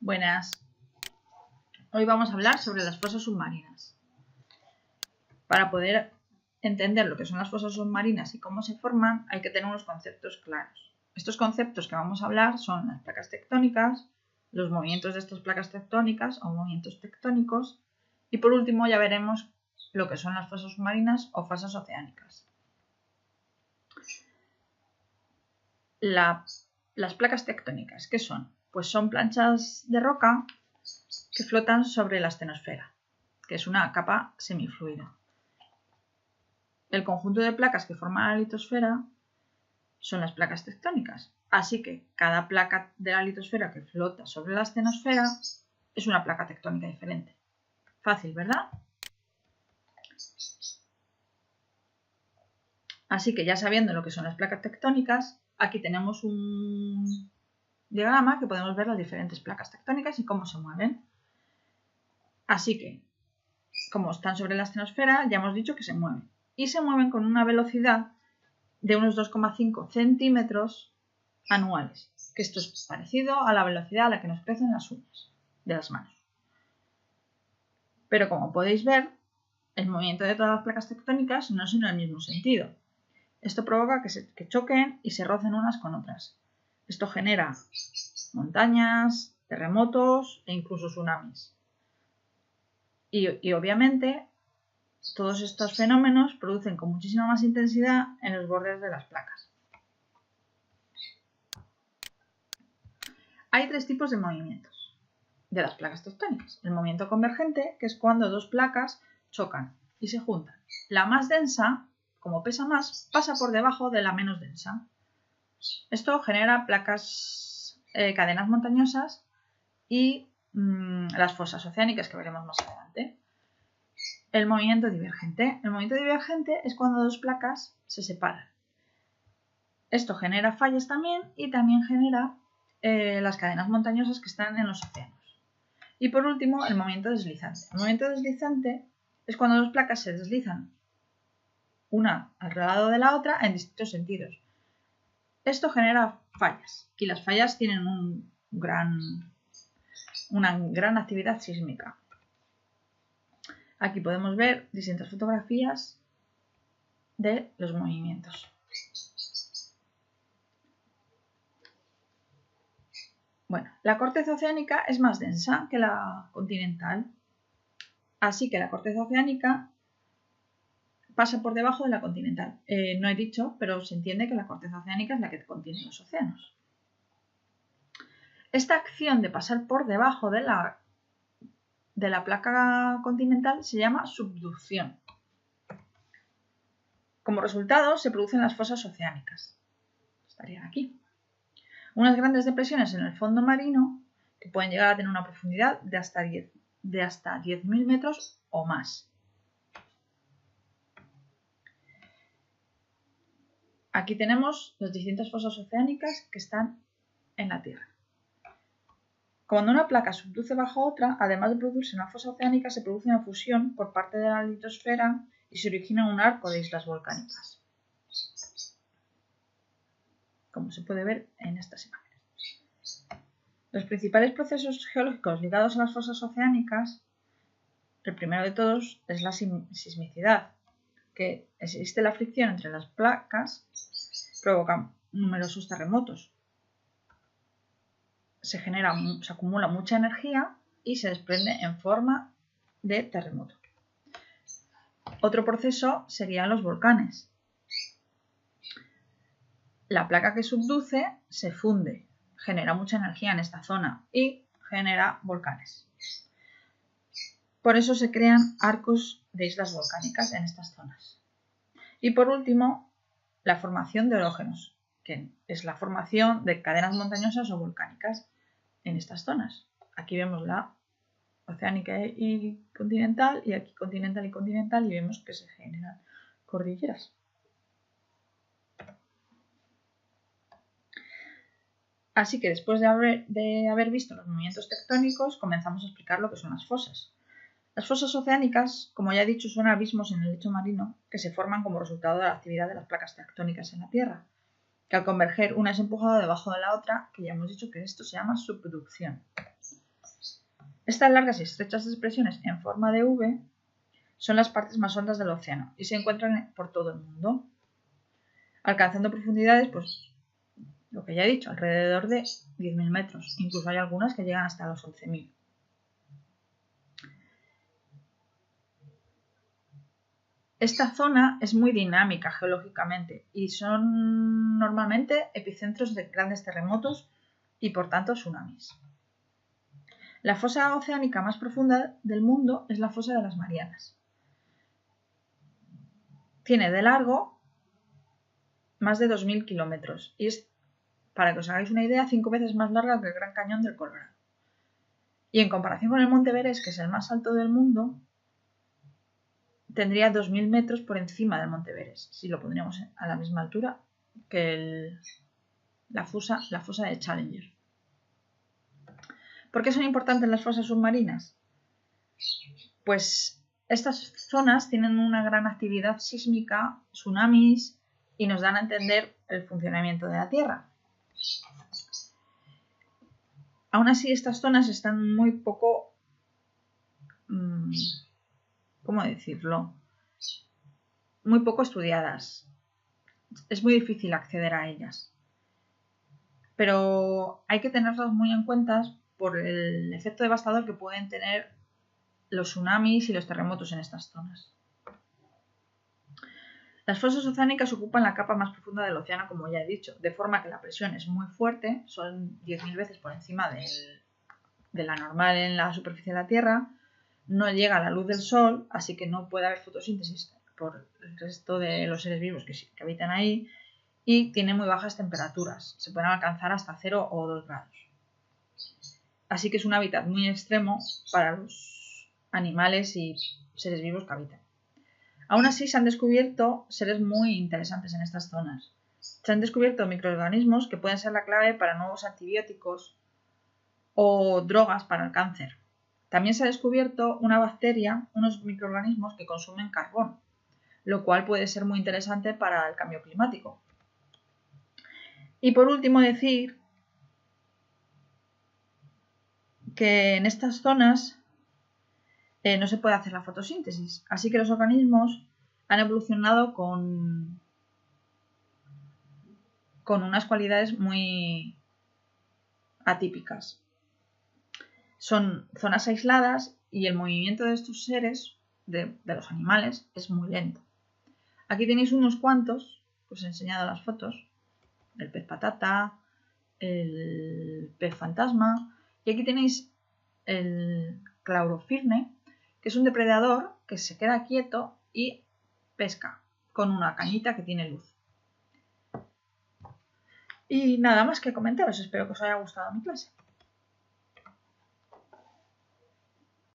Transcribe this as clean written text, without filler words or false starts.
Buenas. Hoy vamos a hablar sobre las fosas submarinas. Para poder entender lo que son las fosas submarinas y cómo se forman, hay que tener unos conceptos claros. Estos conceptos que vamos a hablar son las placas tectónicas, los movimientos de estas placas tectónicas o movimientos tectónicos y por último ya veremos lo que son las fosas submarinas o fosas oceánicas. Las placas tectónicas, ¿qué son? Pues son planchas de roca que flotan sobre la estenosfera, que es una capa semifluida. El conjunto de placas que forman la litosfera son las placas tectónicas, así que cada placa de la litosfera que flota sobre la estenosfera es una placa tectónica diferente. Fácil, ¿verdad? Así que ya sabiendo lo que son las placas tectónicas, aquí tenemos un diagrama que podemos ver las diferentes placas tectónicas y cómo se mueven. Así que, como están sobre la estenosfera, ya hemos dicho que se mueven. Y se mueven con una velocidad de unos 2,5 centímetros anuales, que esto es parecido a la velocidad a la que nos crecen las uñas de las manos. Pero como podéis ver, el movimiento de todas las placas tectónicas no es en el mismo sentido. Esto provoca que choquen y se rocen unas con otras. Esto genera montañas, terremotos e incluso tsunamis. Y obviamente todos estos fenómenos producen con muchísima más intensidad en los bordes de las placas. Hay tres tipos de movimientos de las placas tectónicas. El movimiento convergente, que es cuando dos placas chocan y se juntan. La más densa, como pesa más, pasa por debajo de la menos densa. Esto genera cadenas montañosas y las fosas oceánicas que veremos más adelante. El movimiento divergente. El movimiento divergente es cuando dos placas se separan. Esto genera fallas también y también genera las cadenas montañosas que están en los océanos. Y por último, el movimiento deslizante. El movimiento deslizante es cuando dos placas se deslizan una al lado de la otra en distintos sentidos. Esto genera fallas y las fallas tienen una gran actividad sísmica. Aquí podemos ver distintas fotografías de los movimientos. Bueno, la corteza oceánica es más densa que la continental, así que la corteza oceánica pasa por debajo de la continental. No he dicho, pero se entiende que la corteza oceánica es la que contiene los océanos. Esta acción de pasar por debajo de la placa continental se llama subducción. Como resultado, se producen las fosas oceánicas. Estarían aquí. Unas grandes depresiones en el fondo marino que pueden llegar a tener una profundidad de hasta 10.000 metros o más. Aquí tenemos las distintas fosas oceánicas que están en la Tierra. Cuando una placa subduce bajo otra, además de producirse una fosa oceánica, se produce una fusión por parte de la litosfera y se origina un arco de islas volcánicas, como se puede ver en estas imágenes. Los principales procesos geológicos ligados a las fosas oceánicas, el primero de todos es la sismicidad, que existe la fricción entre las placas, provoca numerosos terremotos. Se acumula mucha energía y se desprende en forma de terremoto. Otro proceso serían los volcanes. La placa que subduce se funde, genera mucha energía en esta zona y genera volcanes. Por eso se crean arcos de islas volcánicas en estas zonas. Y por último, la formación de erógenos, que es la formación de cadenas montañosas o volcánicas en estas zonas. Aquí vemos la oceánica y continental, y aquí continental y continental, y vemos que se generan cordilleras. Así que después de haber visto los movimientos tectónicos, comenzamos a explicar lo que son las fosas. Las fosas oceánicas, como ya he dicho, son abismos en el lecho marino que se forman como resultado de la actividad de las placas tectónicas en la Tierra, que al converger una es empujada debajo de la otra, que ya hemos dicho que esto se llama subducción. Estas largas y estrechas expresiones en forma de V son las partes más hondas del océano y se encuentran por todo el mundo, alcanzando profundidades, pues lo que ya he dicho, alrededor de 10.000 metros. Incluso hay algunas que llegan hasta los 11.000. Esta zona es muy dinámica geológicamente y son normalmente epicentros de grandes terremotos y por tanto tsunamis. La fosa oceánica más profunda del mundo es la fosa de las Marianas. Tiene de largo más de 2.000 kilómetros y es, para que os hagáis una idea, 5 veces más larga que el Gran Cañón del Colorado. Y en comparación con el Monte Everest, que es el más alto del mundo, tendría 2.000 metros por encima del Monte Everest, si lo pondríamos a la misma altura que la fosa de Challenger. ¿Por qué son importantes las fosas submarinas? Pues estas zonas tienen una gran actividad sísmica, tsunamis, y nos dan a entender el funcionamiento de la Tierra. Aún así, estas zonas están muy poco, ¿cómo decirlo? Muy poco estudiadas. Es muy difícil acceder a ellas. Pero hay que tenerlas muy en cuenta por el efecto devastador que pueden tener los tsunamis y los terremotos en estas zonas. Las fosas oceánicas ocupan la capa más profunda del océano, como ya he dicho, de forma que la presión es muy fuerte, son 10.000 veces por encima de la normal en la superficie de la Tierra, no llega a la luz del sol, así que no puede haber fotosíntesis por el resto de los seres vivos que habitan ahí, y tiene muy bajas temperaturas, se pueden alcanzar hasta 0 o 2 grados. Así que es un hábitat muy extremo para los animales y seres vivos que habitan. Aún así, se han descubierto seres muy interesantes en estas zonas. Se han descubierto microorganismos que pueden ser la clave para nuevos antibióticos o drogas para el cáncer. También se ha descubierto una bacteria, unos microorganismos que consumen carbón, lo cual puede ser muy interesante para el cambio climático. Y por último, decir que en estas zonas no se puede hacer la fotosíntesis, así que los organismos han evolucionado con unas cualidades muy atípicas. Son zonas aisladas y el movimiento de estos seres, de los animales, es muy lento. Aquí tenéis unos cuantos, os he enseñado las fotos, el pez patata, el pez fantasma, y aquí tenéis el claurofirne, que es un depredador que se queda quieto y pesca con una cañita que tiene luz. Y nada más que comentaros, espero que os haya gustado mi clase.